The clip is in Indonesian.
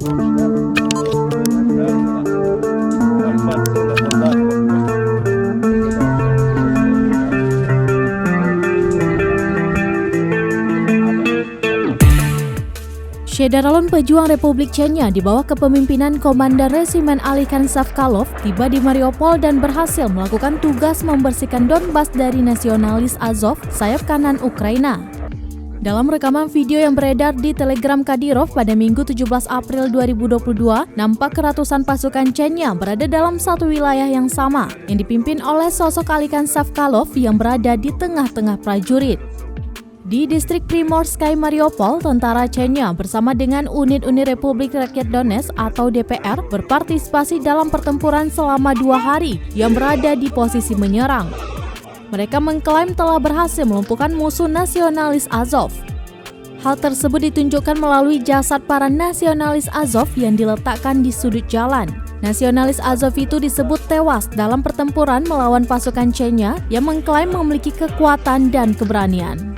Squadron Pejuang Republik Chechnya di bawah kepemimpinan Komandan Resimen Alikhan Savkalov tiba di Mariupol dan berhasil melakukan tugas membersihkan Donbas dari nasionalis Azov, sayap kanan Ukraina. Dalam rekaman video yang beredar di Telegram Kadyrov pada Minggu 17 April 2022, nampak ratusan pasukan Chechnya berada dalam satu wilayah yang sama, yang dipimpin oleh sosok Alikhan Savkalov yang berada di tengah-tengah prajurit. Di distrik Primorskaya Mariupol, tentara Chechnya bersama dengan unit-unit Republik Rakyat Donetsk atau DPR berpartisipasi dalam pertempuran selama 2 hari yang berada di posisi menyerang. Mereka mengklaim telah berhasil melumpuhkan musuh nasionalis Azov. Hal tersebut ditunjukkan melalui jasad para nasionalis Azov yang diletakkan di sudut jalan. Nasionalis Azov itu disebut tewas dalam pertempuran melawan pasukan Chechnya yang mengklaim memiliki kekuatan dan keberanian.